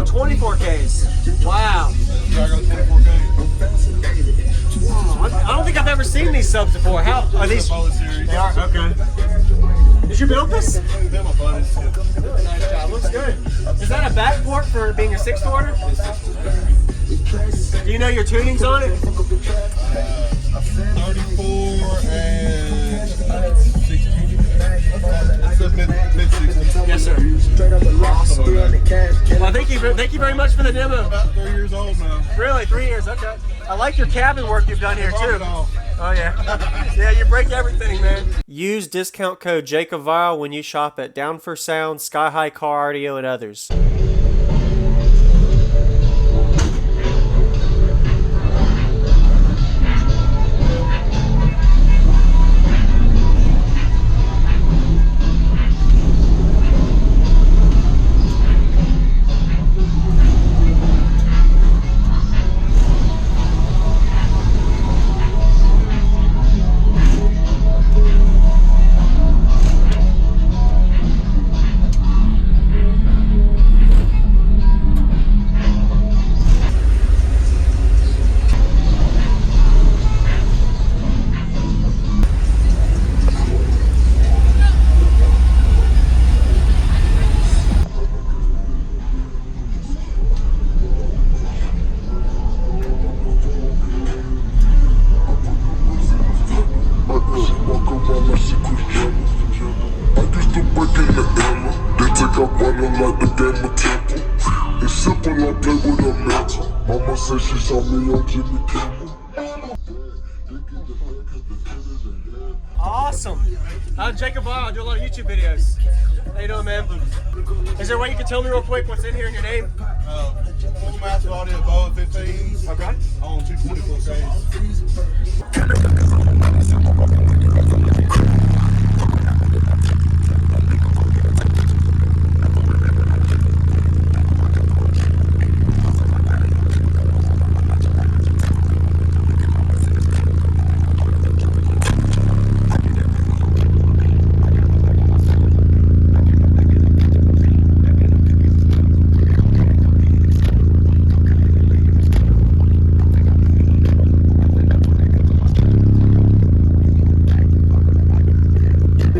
24Ks. Wow. I don't think I've ever seen these subs before. How are these? They are? Okay. Did you build this? Yeah, my buddies. Nice job. Looks good. Is that a back port for being a 6th order? Do you know your tunings on it? 34 and 60. It's a mid-60s. Yes, sir. Awesome. Well, thank you very much for the demo. About 3 years old now. Really? 3 years? Okay. I like your cabin work you've done here too. Oh yeah. Yeah, you break everything, man. Use discount code JacobViral when you shop at Down for Sound, SkyHigh Car Audio, and others. Awesome. I'm JacobViral. I do a lot of YouTube videos. How you doing, man? Is there a way you can tell me real quick what's in here and your name? Full master audio Boa 15s. Okay. On 224Ks.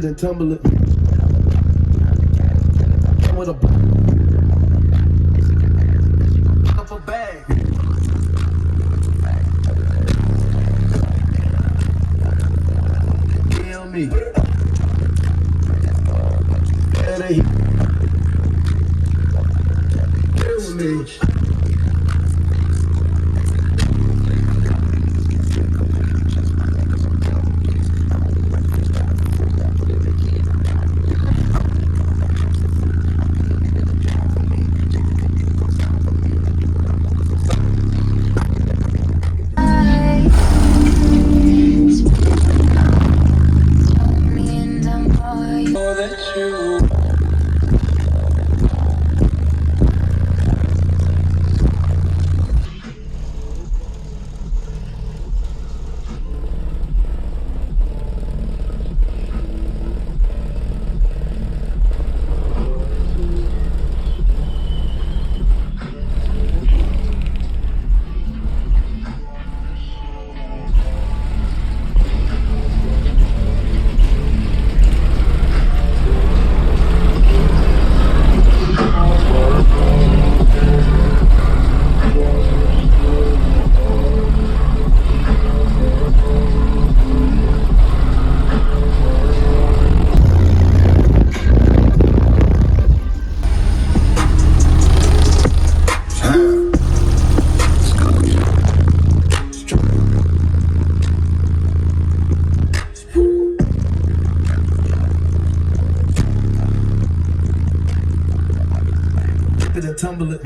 And tumble it with a bag. Kill me. Kill me. Tumble it.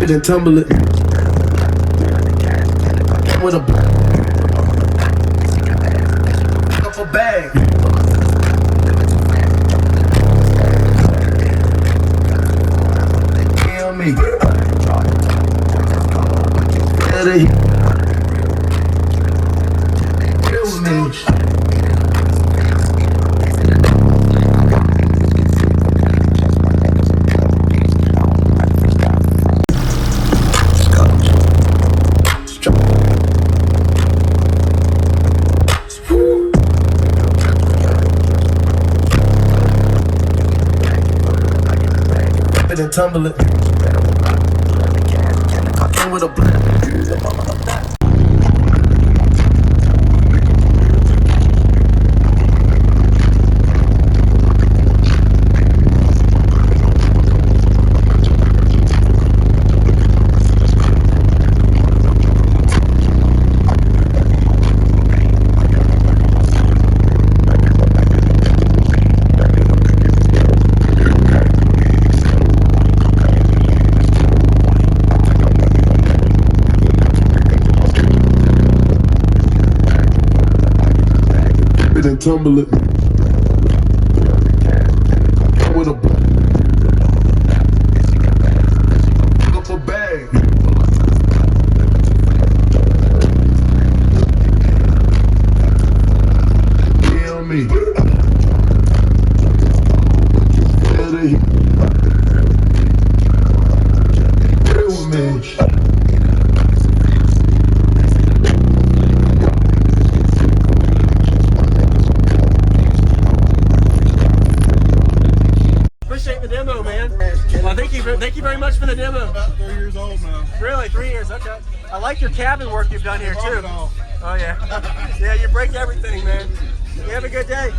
it and tumble it. With a up a bag. Kill me. Kill me. And tumble it. I came with a black. And tumble it. With a up a bag. Kill me. Kill me. Appreciate the demo, man. Well, thank you very much for the demo. About 3 years old now. Really, 3 years, okay. I like your cabin work you've done here too. All. Oh yeah. Yeah, you break everything, man. You have a good day.